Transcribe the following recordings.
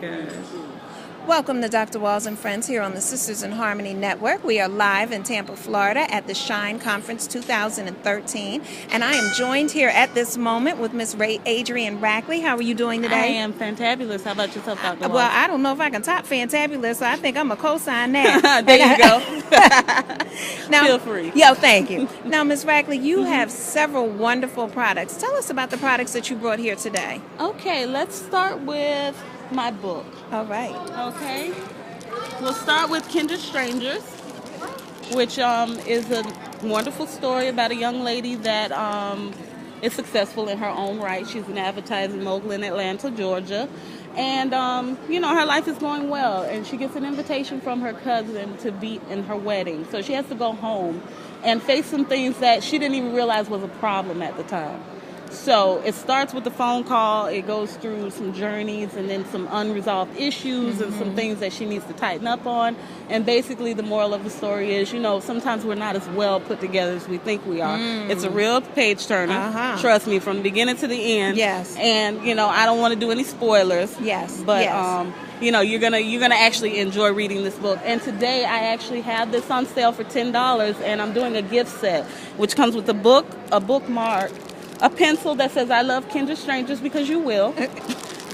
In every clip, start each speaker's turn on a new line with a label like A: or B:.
A: Okay.
B: Welcome to Dr. Walls and Friends here on the Sisters in Harmony Network. We are live in Tampa, Florida at the Shine Conference 2013. And I am joined here at this moment with Miss Adrienne Rackley. How are you doing today?
A: I am fantabulous. How about yourself, Dr. Walls?
B: Well, I don't know if I can top fantabulous, so I think I'm going to co-sign that.
A: There you go.
B: Now,
A: feel free.
B: Yeah, thank you. Now, Ms. Rackley, you have several wonderful products. Tell us about the products that you brought here today.
A: Okay, let's start with my book.
B: All right.
A: Okay. We'll start with Kindred Strangers, which is a wonderful story about a young lady that is successful in her own right. She's an advertising mogul in Atlanta, Georgia. And, her life is going well. And she gets an invitation from her cousin to be in her wedding. So she has to go home and face some things that she didn't even realize was a problem at the time. So it starts with the phone call. It goes through some journeys and then some unresolved issues and some things that she needs to tighten up on. And basically the moral of the story is, sometimes we're not as well put together as we think we are. It's a real page turner. Trust me, from the beginning to the end.
B: Yes.
A: And, I don't want to do any spoilers.
B: Yes.
A: But,
B: yes.
A: You're gonna actually enjoy reading this book. And today I actually have this on sale for $10, and I'm doing a gift set, which comes with a book, a bookmark, a pencil that says "I love Kindred Strangers" because you will,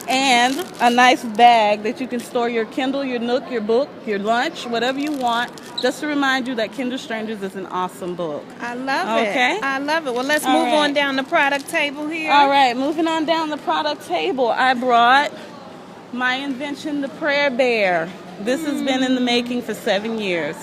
A: and a nice bag that you can store your Kindle, your Nook, your book, your lunch, whatever you want, just to remind you that Kindred Strangers is an awesome book.
B: I love it.
A: Okay?
B: I love it. Well, let's move on down the product table here.
A: All right, moving on down the product table, I brought my invention, the Prayer Bear. This has been in the making for 7 years.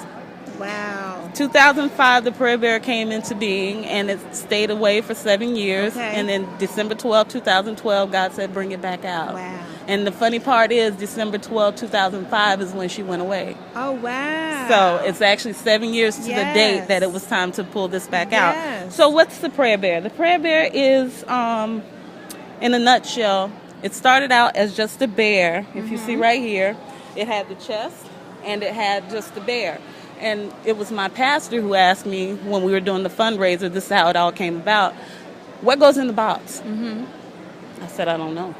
B: Wow.
A: 2005, the Prayer Bear came into being, and it stayed away for 7 years.
B: Okay.
A: And then December 12, 2012, God said, bring it back out.
B: Wow.
A: And the funny part is, December 12, 2005 is when she went away.
B: Oh, wow.
A: So it's actually 7 years to the date that it was time to pull this back out. So what's the Prayer Bear? The Prayer Bear is, in a nutshell, it started out as just a bear. If you see right here, it had the chest, and it had just the bear. And it was my pastor who asked me when we were doing the fundraiser, this is how it all came about, what goes in the box? I said, I don't know.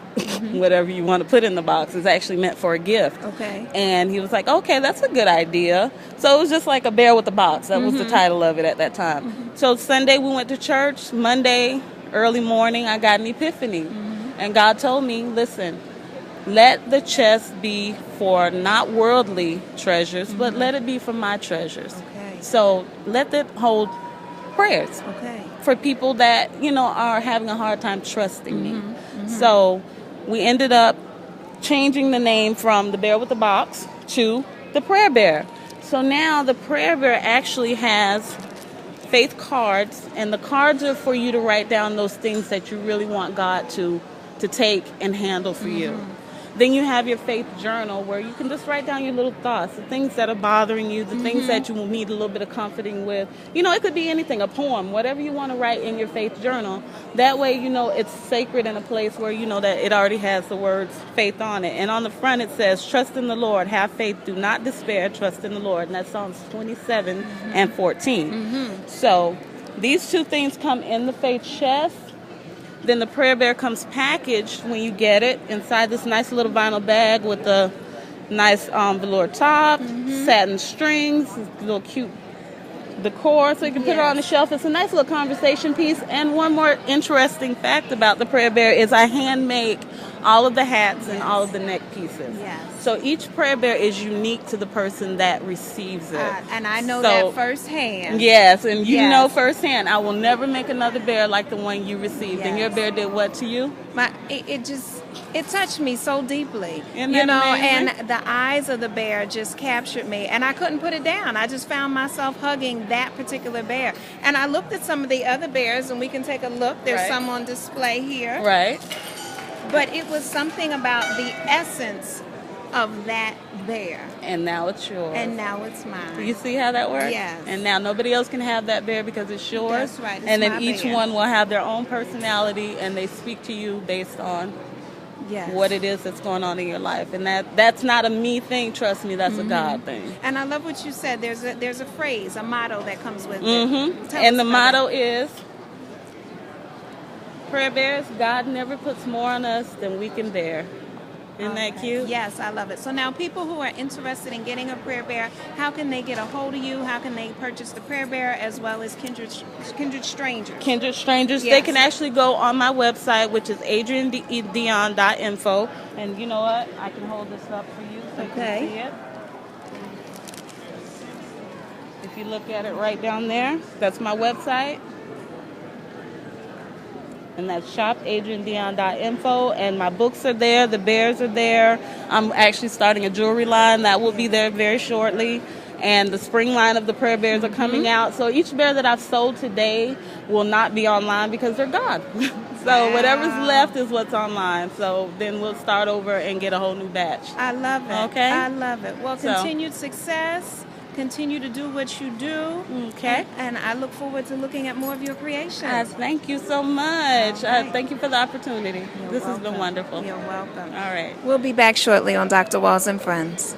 A: Whatever you want to put in the box is actually meant for a gift.
B: Okay.
A: And he was like, okay, that's a good idea. So it was just like a bear with a box. That was the title of it at that time. So Sunday we went to church. Monday, early morning, I got an epiphany. And God told me, listen, let the chest be for not worldly treasures, but let it be for my treasures.
B: Okay.
A: So let it hold prayers for people that, are having a hard time trusting me. So we ended up changing the name from the Bear with the Box to the Prayer Bear. So now the Prayer Bear actually has faith cards, and the cards are for you to write down those things that you really want God to take and handle for you. Then you have your faith journal where you can just write down your little thoughts, the things that are bothering you, the things that you will need a little bit of comforting with. It could be anything, a poem, whatever you want to write in your faith journal. That way, it's sacred in a place where you know that it already has the words faith on it. And on the front it says, trust in the Lord, have faith, do not despair, trust in the Lord. And that's Psalms 27 and 14. So these two things come in the faith chest. Then the Prayer Bear comes packaged when you get it inside this nice little vinyl bag with a nice velour top, satin strings, little cute decor, so you can put it on the shelf. It's a nice little conversation piece. And one more interesting fact about the Prayer Bear is I hand make all of the hats and all of the neck pieces. So each Prayer Bear is unique to the person that receives it.
B: And I know that firsthand.
A: Yes, and you know firsthand. I will never make another bear like the one you received. And your bear did what to you?
B: It touched me so deeply.
A: Isn't that amazing?
B: And the eyes of the bear just captured me, and I couldn't put it down. I just found myself hugging that particular bear. And I looked at some of the other bears, and we can take a look. There's some on display here.
A: Right.
B: But it was something about the essence of that bear.
A: And now it's yours.
B: And now it's mine.
A: You see how that works?
B: Yes.
A: And now nobody else can have that bear because it's yours.
B: That's right. It's
A: and then
B: my
A: each
B: bear.
A: one will have their own personality, and they speak to you based on what it is that's going on in your life. And that's not a me thing, trust me, that's a God thing.
B: And I love what you said. There's a phrase, a motto that comes with it.
A: And the motto is, Prayer Bears, God never puts more on us than we can bear. Isn't that cute?
B: Yes, I love it. So now people who are interested in getting a prayer bear, how can they get a hold of you? How can they purchase the prayer bear as well as kindred strangers?
A: Kindred strangers.
B: Yes.
A: They can actually go on my website, which is adriennedion.info. And you know what? I can hold this up for you so you can see it. If you look at it right down there, that's my website. And that's shopadriennedion.info. And my books are there. The bears are there. I'm actually starting a jewelry line. That will be there very shortly. And the spring line of the prayer bears are coming out. So each bear that I've sold today will not be online because they're gone. So whatever's left is what's online. So then we'll start over and get a whole new batch.
B: I love it.
A: Okay?
B: I love it. Well, continued success. Continue to do what you do.
A: Okay.
B: And I look forward to looking at more of your creations.
A: Thank you so much.
B: Right.
A: Thank you for the opportunity. This has been wonderful.
B: You're welcome.
A: All right.
B: We'll be back shortly on Dr. Walls and Friends.